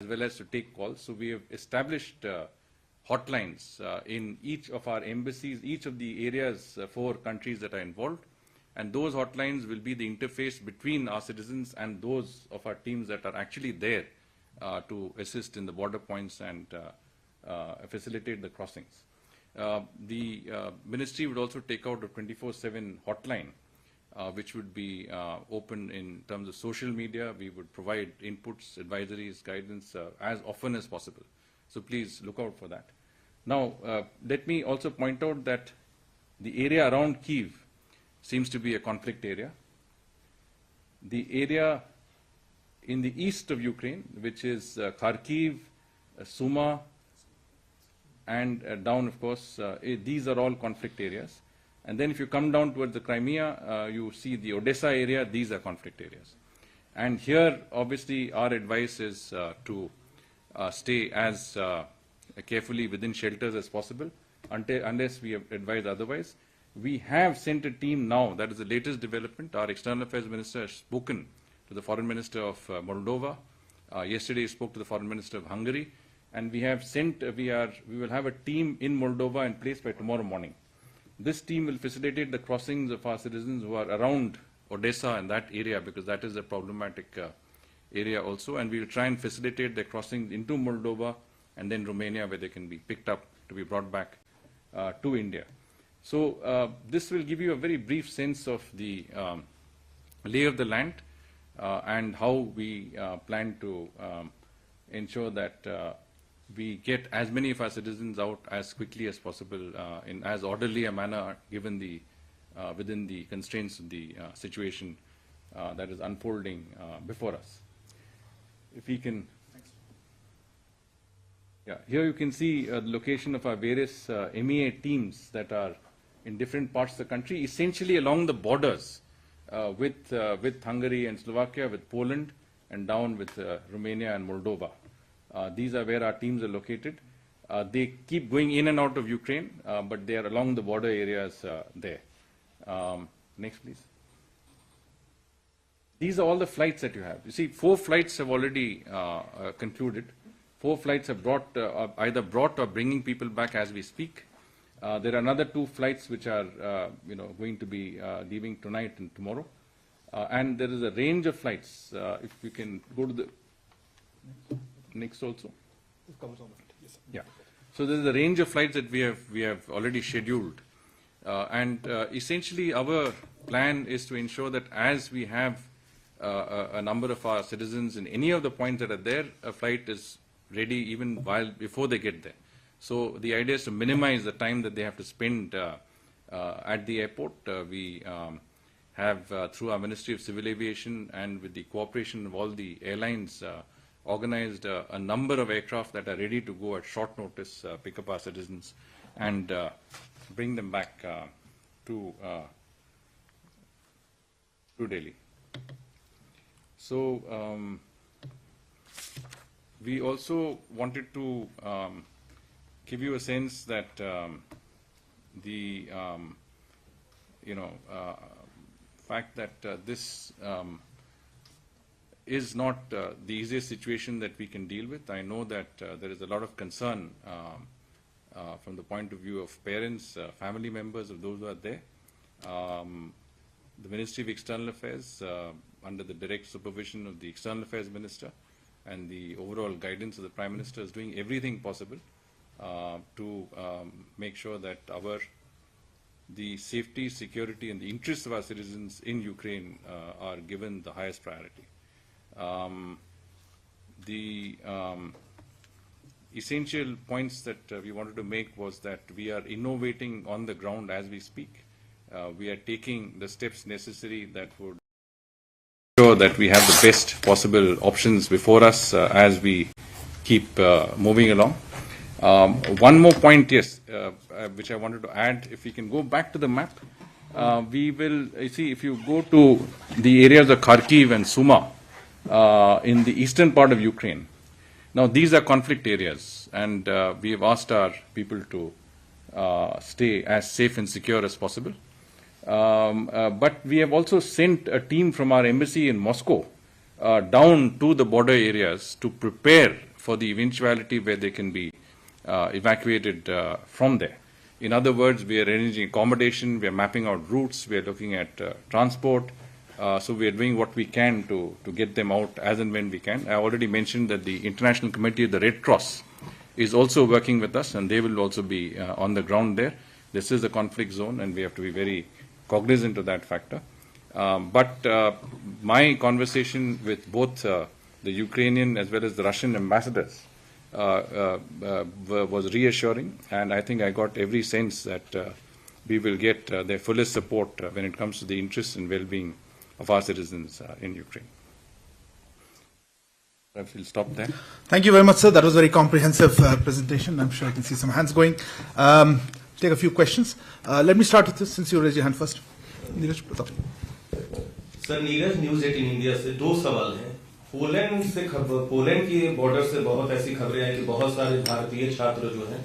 as well as to take calls. So we have established hotlines in each of our embassies, each of the areas, 4 countries that are involved. And those hotlines will be the interface between our citizens and those of our teams that are actually there to assist in the border points and facilitate the crossings. The ministry would also take out a 24/7 hotline, which would be open in terms of social media. We would provide inputs, advisories, guidance as often as possible. So please look out for that. Now, let me also point out that the area around Kyiv seems to be a conflict area. The area in the east of Ukraine, which is Kharkiv, Suma, and down, of course, these are all conflict areas. And then if you come down towards the Crimea, you see the Odessa area, these are conflict areas. And here, obviously, our advice is to stay as carefully within shelters as possible, unless we have advised otherwise. We have sent a team now, that is the latest development. Our External Affairs Minister has spoken to the Foreign Minister of Moldova. Yesterday he spoke to the Foreign Minister of Hungary. And we have sent, we will have a team in Moldova in place by tomorrow morning. This team will facilitate the crossings of our citizens who are around Odessa and that area, because that is a problematic area also. And we will try and facilitate their crossings into Moldova and then Romania, where they can be picked up to be brought back to India. So this will give you a very brief sense of the lay of the land and how we plan to ensure that we get as many of our citizens out as quickly as possible in as orderly a manner, given the within the constraints of the situation that is unfolding before us. If we can, yeah, here you can see the location of our various MEA teams that are in different parts of the country, essentially along the borders with Hungary and Slovakia, with Poland, and down with Romania and Moldova. These are where our teams are located. They keep going in and out of Ukraine, but they are along the border areas there. Next, please. These are all the flights that you have. You see, 4 flights have already concluded. 4 flights have either brought or bringing people back as we speak. There are another 2 flights which are going to be leaving tonight and tomorrow. And there is a range of flights. If we can go to the next also. It covers all of it. Yes, sir. Yeah. So there is a range of flights that we have already scheduled. And essentially our plan is to ensure that as we have a number of our citizens in any of the points that are there, a flight is ready even before they get there. So the idea is to minimize the time that they have to spend at the airport. We have, through our Ministry of Civil Aviation and with the cooperation of all the airlines, organized a number of aircraft that are ready to go at short notice, pick up our citizens and bring them back to Delhi. So we also wanted to give you a sense that the fact that this is not the easiest situation that we can deal with. I know that there is a lot of concern from the point of view of parents, family members of those who are there. The Ministry of External Affairs, under the direct supervision of the External Affairs Minister and the overall guidance of the Prime Minister, is doing everything possible to make sure that the safety, security and the interests of our citizens in Ukraine are given the highest priority. The essential points that we wanted to make was that we are innovating on the ground as we speak. We are taking the steps necessary that would ensure that we have the best possible options before us as we keep moving along. One more point, yes, which I wanted to add. If we can go back to the map, we will, you see, if you go to the areas of Kharkiv and Suma in the eastern part of Ukraine, now these are conflict areas, and we have asked our people to stay as safe and secure as possible. But we have also sent a team from our embassy in Moscow down to the border areas to prepare for the eventuality where they can be evacuated from there. In other words, we are arranging accommodation, we are mapping out routes, we are looking at transport. So we are doing what we can to get them out as and when we can. I already mentioned that the International Committee of the Red Cross is also working with us, and they will also be on the ground there. This is a conflict zone, and we have to be very cognizant of that factor. But my conversation with both the Ukrainian as well as the Russian ambassadors was reassuring, and I think I got every sense that we will get their fullest support when it comes to the interests and well-being of our citizens in Ukraine. I will stop there. Thank you very much, sir. That was a very comprehensive presentation. I'm sure I can see some hands going. Take a few questions. Let me start with this, since you raised your hand first. Neeraj Pratap. Sir Neeraj news 18 India से दो सवाल हैं। Poland की border से बहुत ऐसी खबरें आई कि बहुत सारे भारतीय छात्र जो हैं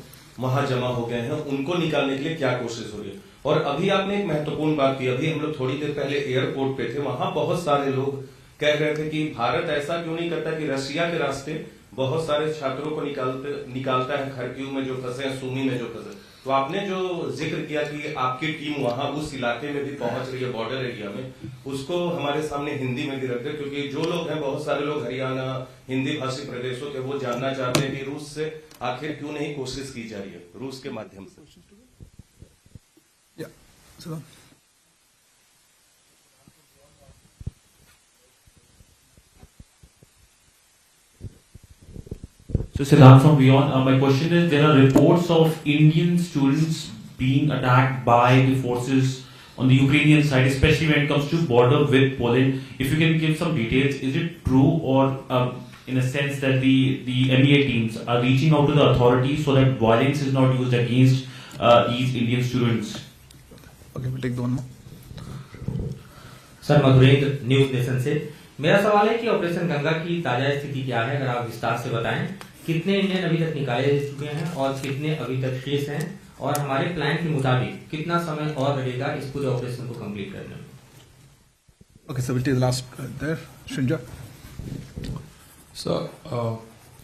वहां जमा हो गए हैं, उनको निकालने के लिए क्या कोशिश हो रही है? और अभी आपने एक महत्वपूर्ण बात की, अभी हम लोग थोड़ी देर पहले एयरपोर्ट पे थे, वहां बहुत सारे लोग कह रहे थे कि भारत ऐसा क्यों नहीं करता कि रशिया के रास्ते बहुत सारे छात्रों को निकालता है, खरक्यू में जो फंसे हैं, सूमी में जो फंसे। तो आपने जो जिक्र किया कि आपकी टीम वहां उस इलाके में भी पहुंच रही है, बॉर्डर एरिया में, उसको हमारे सामने हिंदी में भी रख दे, क्योंकि जो लोग हैं, बहुत सारे लोग हरियाणा हिंदी भाषी प्रदेशों के, वो जानना चाहते हैं कि रूस से आखिर क्यों नहीं कोशिश की जा रही है, रूस के माध्यम से। So Siddharth from Beyond, my question is, there are reports of Indian students being attacked by the forces on the Ukrainian side, especially when it comes to border with Poland. If you can give some details, is it true, or in a sense that the MEA teams are reaching out to the authorities so that violence is not used against these Indian students? Okay, we'll take the one more. Sir Madhurendra news nation से मेरा सवाल है कि operation Ganga की ताजा स्थिति क्या है, अगर आप विस्तार से बताएं। कितने इंडियन अभी तक निकाले जा चुके हैं और कितने अभी तक शेष हैं, और हमारे प्लान के मुताबिक कितना समय और लगेगा इस पूरे ऑपरेशन को कंप्लीट करने में? Okay, so we'll take the last there. Shringla. So,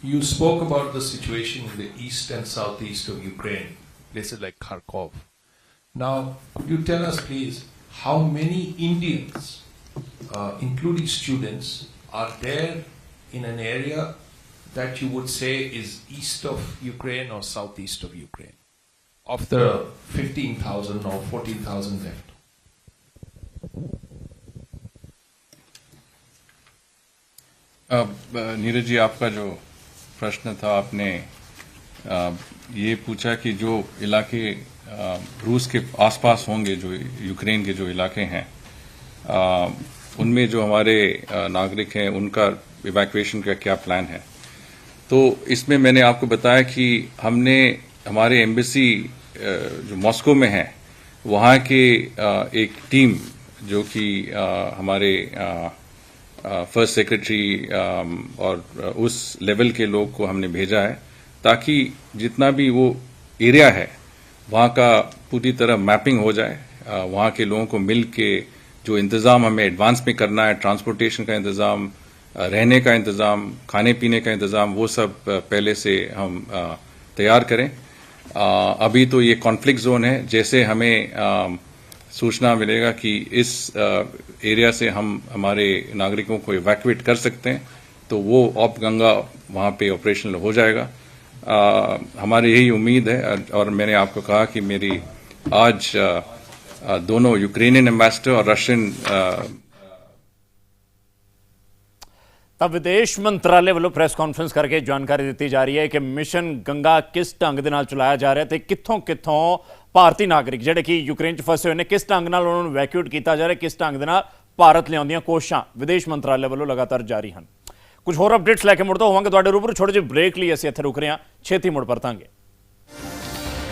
you spoke about the situation in the east and southeast of Ukraine, places like Kharkov. Now, could you tell us, please, how many Indians, including students, are there in an area that you would say is east of Ukraine or southeast of Ukraine, of the 15,000 or 14,000 left? Neeraj ji, आपका जो प्रश्न था, आपने ये पूछा कि जो इलाके रूस के आसपास होंगे, जो यूक्रेन के जो इलाके हैं, उनमें जो हमारे नागरिक हैं, उनका इवैक्यूएशन का क्या प्लान है। तो इसमें मैंने आपको बताया कि हमने हमारे एम्बेसी जो मॉस्को में है, वहाँ के एक टीम जो कि हमारे फर्स्ट सेक्रेटरी और उस लेवल के लोग को हमने भेजा है, ताकि जितना भी वो एरिया है वहाँ का पूरी तरह मैपिंग हो जाए, वहाँ के लोगों को मिल के जो इंतज़ाम हमें एडवांस में करना है, ट्रांसपोर्टेशन का इंतज़ाम, रहने का इंतज़ाम, खाने पीने का इंतज़ाम, वो सब पहले से हम तैयार करें। अभी तो ये कॉन्फ्लिक्ट जोन है, जैसे हमें सूचना मिलेगा कि इस एरिया से हम हमारे नागरिकों को इवैक्यूएट कर सकते हैं, तो वो ऑप गंगा वहाँ पे ऑपरेशनल हो जाएगा। हमारी यही उम्मीद है, और मैंने आपको कहा कि मेरी आज दोनों यूक्रेनियन एम्बेसडर और रशियन ਤਾਂ ਵਿਦੇਸ਼ ਮੰਤਰਾਲੇ ਵੱਲੋਂ ਪ੍ਰੈਸ ਕਾਨਫਰੰਸ ਕਰਕੇ ਜਾਣਕਾਰੀ ਦਿੱਤੀ ਜਾ ਰਹੀ ਹੈ ਕਿ ਮਿਸ਼ਨ ਗੰਗਾ ਕਿਸ ਢੰਗ ਦੇ ਨਾਲ ਚਲਾਇਆ ਜਾ ਰਿਹਾ ਤੇ ਕਿੱਥੋਂ ਭਾਰਤੀ ਨਾਗਰਿਕ ਜਿਹੜੇ ਕਿ ਯੂਕਰੇਨ 'ਚ ਫਸੇ ਹੋਏ ਨੇ, ਕਿਸ ਢੰਗ ਨਾਲ ਉਹਨਾਂ ਨੂੰ ਵੈਕਿਊਟ ਕੀਤਾ ਜਾ ਰਿਹਾ, ਕਿਸ ਢੰਗ ਦੇ ਨਾਲ ਭਾਰਤ ਲਿਆਉਣ ਦੀਆਂ ਕੋਸ਼ਿਸ਼ਾਂ ਵਿਦੇਸ਼ ਮੰਤਰਾਲੇ ਵੱਲੋਂ ਲਗਾਤਾਰ ਜਾਰੀ ਹਨ। ਕੁਝ ਹੋਰ ਅਪਡੇਟਸ ਲੈ ਕੇ ਮੁੜਦਾ ਹੋਵਾਂਗੇ ਤੁਹਾਡੇ ਰੂਬਰੂ। ਛੋਟੇ ਜਿਹੇ ਬ੍ਰੇਕ ਲਈ ਅਸੀਂ ਇੱਥੇ ਰੁਕ ਰਹੇ ਹਾਂ, ਛੇਤੀ ਮੁੜ ਪਰਤਾਂਗੇ।